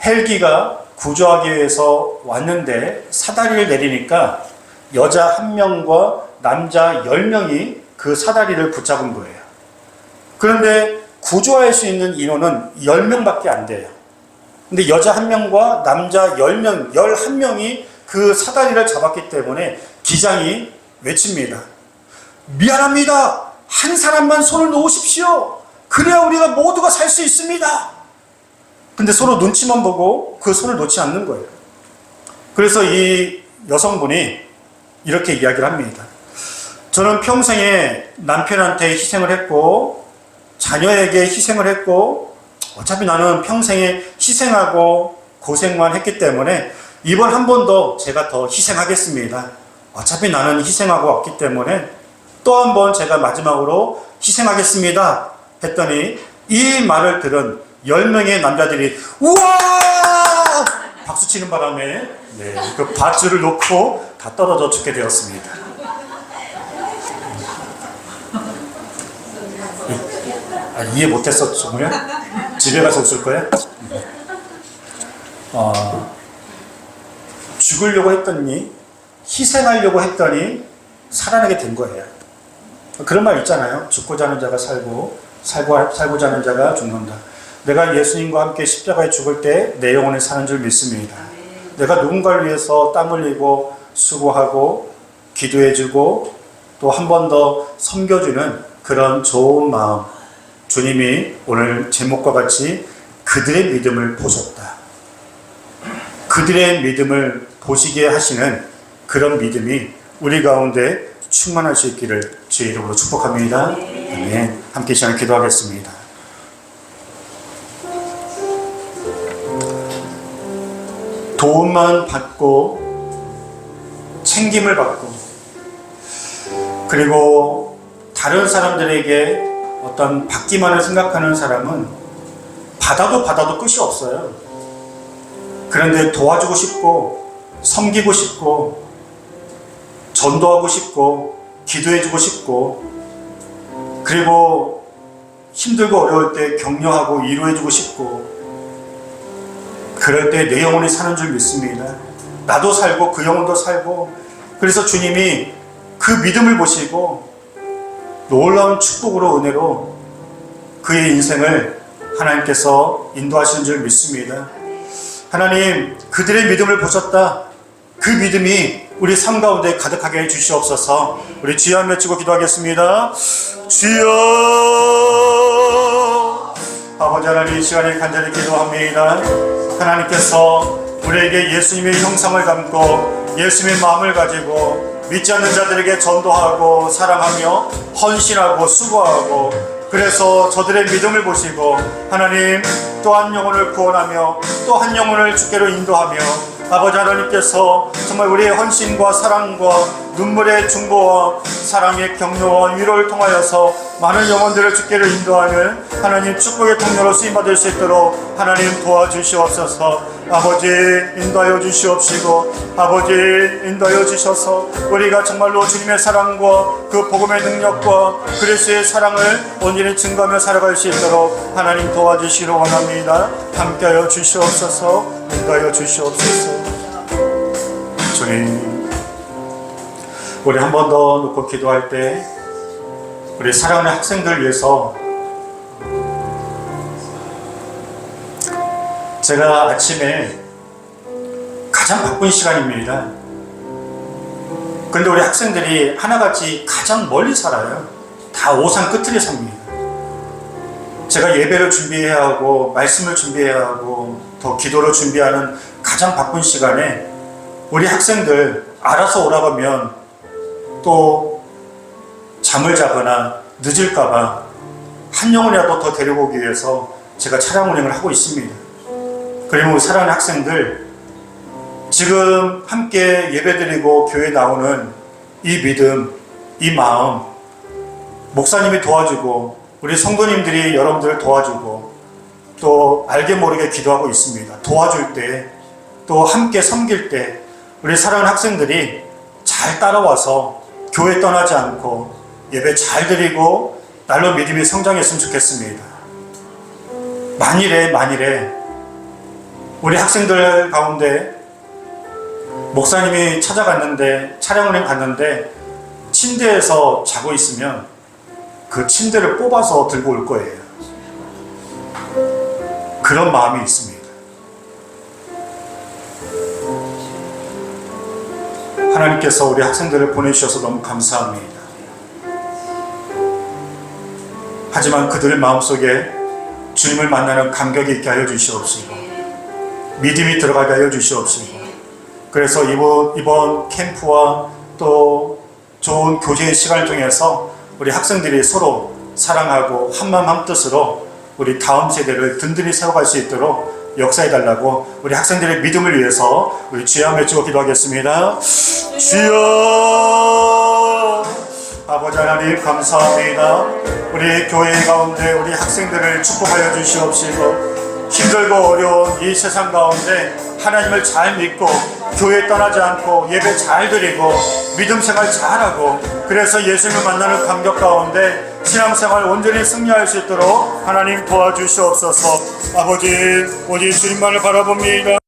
헬기가 구조하기 위해서 왔는데 사다리를 내리니까 여자 1명과 남자 10명이 그 사다리를 붙잡은 거예요. 그런데 구조할 수 있는 인원은 10명밖에 안 돼요. 근데 여자 1명과 남자 10명, 11명이 그 사다리를 잡았기 때문에 기장이 외칩니다. 미안합니다. 한 사람만 손을 놓으십시오. 그래야 우리가 모두가 살 수 있습니다. 근데 서로 눈치만 보고 그 손을 놓지 않는 거예요. 그래서 이 여성분이 이렇게 이야기를 합니다. 저는 평생에 남편한테 희생을 했고 자녀에게 희생을 했고 어차피 나는 평생에 희생하고 고생만 했기 때문에 이번 한 번 더 제가 더 희생하겠습니다. 어차피 나는 희생하고 왔기 때문에 또 한 번 제가 마지막으로 희생하겠습니다. 했더니 이 말을 들은 10명의 남자들이 우와! 박수치는 바람에 그 밧줄을 놓고 다 떨어져 죽게 되었습니다. 이해 못했어 정말? 집에 가서 웃을 거야? 죽으려고 했더니 희생하려고 했더니 살아나게 된 거예요. 그런 말 있잖아요. 죽고자 하는 자가 살고 살고자 하는 자가 죽는다. 내가 예수님과 함께 십자가에 죽을 때 내 영혼이 사는 줄 믿습니다. 내가 누군가를 위해서 땀 흘리고 수고하고 기도해주고 또 한 번 더 섬겨주는 그런 좋은 마음, 주님이 오늘 제목과 같이 그들의 믿음을 보셨다. 그들의 믿음을 보시게 하시는 그런 믿음이 우리 가운데 충만할 수 있기를 주의 이름으로 축복합니다. 아멘. 함께 시간 기도하겠습니다. 도움만 받고 챙김을 받고 그리고 다른 사람들에게 어떤 받기만을 생각하는 사람은 받아도 끝이 없어요. 그런데 도와주고 싶고 섬기고 싶고 전도하고 싶고 기도해주고 싶고 그리고 힘들고 어려울 때 격려하고 위로해주고 싶고 그럴 때 내 영혼이 사는 줄 믿습니다. 나도 살고 그 영혼도 살고 그래서 주님이 그 믿음을 보시고 놀라운 축복으로 은혜로 그의 인생을 하나님께서 인도하시는 줄 믿습니다. 하나님 그들의 믿음을 보셨다. 그 믿음이 우리 삶 가운데 가득하게 해주시옵소서. 우리 주여 한번 외치고 기도하겠습니다. 주여 아버지 하나님 이 시간에 간절히 기도합니다. 하나님께서 우리에게 예수님의 형상을 담고 예수님의 마음을 가지고 믿지 않는 자들에게 전도하고 사랑하며 헌신하고 수고하고 그래서 저들의 믿음을 보시고 하나님 또 한 영혼을 구원하며 또 한 영혼을 주께로 인도하며 아버지 하나님께서 정말 우리의 헌신과 사랑과 눈물의 중보와 사랑의 격려와 위로를 통하여서 많은 영혼들을 주께로 인도하는 하나님 축복의 통로로 쓰임받을 수 있도록 하나님 도와주시옵소서. 아버지 인도하여 주시옵시고 아버지 인도하여 주셔서 우리가 정말로 주님의 사랑과 그 복음의 능력과 그리스도의 사랑을 온전히 증거하며 살아갈 수 있도록 하나님 도와주시기를 원합니다. 함께하여 주시옵소서. 인도하여 주시옵소서. 주님 우리 한 번 더 놓고 기도할 때 우리 사랑하는 학생들 위해서 제가 아침에 가장 바쁜 시간입니다. 그런데 우리 학생들이 하나같이 가장 멀리 살아요. 다 오산 끝에 삽니다. 제가 예배를 준비해야 하고 말씀을 준비해야 하고 더 기도를 준비하는 가장 바쁜 시간에 우리 학생들 알아서 오라고 하면 또 잠을 자거나 늦을까봐 한 영혼이라도 더 데리고 오기 위해서 제가 차량 운행을 하고 있습니다. 그리고 사랑하는 학생들 지금 함께 예배드리고 교회 나오는 이 믿음, 이 마음 목사님이 도와주고 우리 성도님들이 여러분들을 도와주고 또 알게 모르게 기도하고 있습니다. 도와줄 때 또 함께 섬길 때 우리 사랑하는 학생들이 잘 따라와서 교회 떠나지 않고 예배 잘 드리고 날로 믿음이 성장했으면 좋겠습니다. 만일에 우리 학생들 가운데 목사님이 찾아갔는데 차량 운행 갔는데 침대에서 자고 있으면 그 침대를 뽑아서 들고 올 거예요. 그런 마음이 있습니다. 하나님께서 우리 학생들을 보내주셔서 너무 감사합니다. 하지만 그들의 마음속에 주님을 만나는 감격이 있게 하여 주시옵시고 믿음이 들어가게 하여 주시옵시고 그래서 이번 캠프와 또 좋은 교제의 시간을 통해서 우리 학생들이 서로 사랑하고 한마음 한뜻으로 우리 다음 세대를 든든히 세워갈 수 있도록 역사해달라고 우리 학생들의 믿음을 위해서 우리 주여 한번 외치고 기도하겠습니다. 주여 아버지 하나님 감사합니다. 우리 교회 가운데 우리 학생들을 축복하여 주시옵시고 힘들고 어려운 이 세상 가운데 하나님을 잘 믿고 교회 떠나지 않고 예배 잘 드리고 믿음 생활 잘하고 그래서 예수님을 만나는 감격 가운데 신앙생활 온전히 승리할 수 있도록 하나님 도와주시옵소서. 아버지 오직 주님만을 바라봅니다.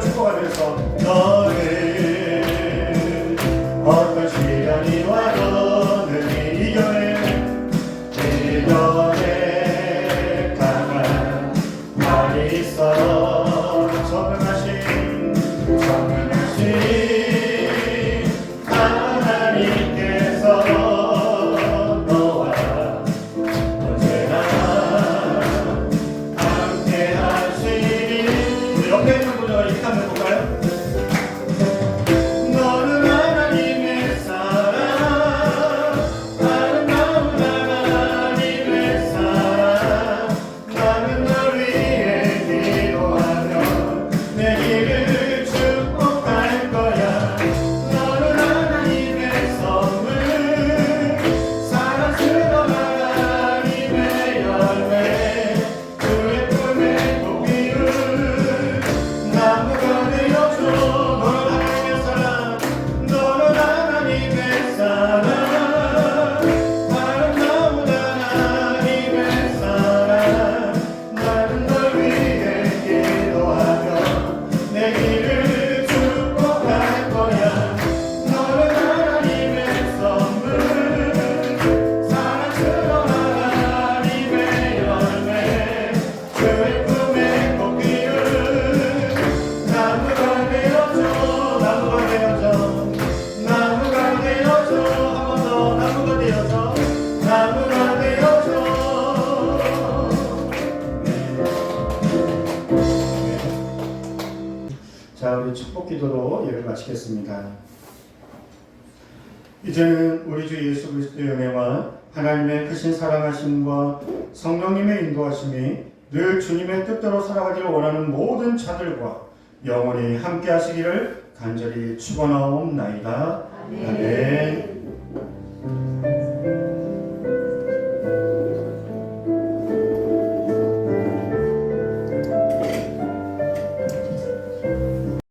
축복하면서 너는 어떤 시련이 와도 늘 이겨내 강한 말이 있어 전능하신 하나님께서 너와 언제나 함께 하시니 옆에 있는 분과 이렇게 한번 해볼까요? 너는 하나님의 사랑 아름다운 하나님의 사랑 나는 널 위해 기도하며 내 길을 축복할 거야 너는 하나님의 선물 사랑스러운 하나님의 열매 그 예쁨의 꽃피울 나무가 되어줘 너는 하나님의 사랑 너는 하나님의 사랑 아름다운 하나님의 사랑 나는 널 위해 기도하며 내 길을 축복할 거야 너는 하나님의 선물 사랑스러운 하나님의 열매 그 예쁨의 꽃피울 나무가 되어줘 나무가 되어줘 나무가 되어줘 한 번 더 나무가 되어줘 나무가 되어줘 자 우리 축복 기도로 예를 마치겠습니다. 이제는 우리 주 예수 그리스도의 은혜와 하나님의 크신 사랑하심과 성령님의 인도하심이 늘 주님의 뜻대로 살아가기를 원하는 모든 자들과 영원히 함께 하시기를 간절히 축원하옵나이다. 아멘.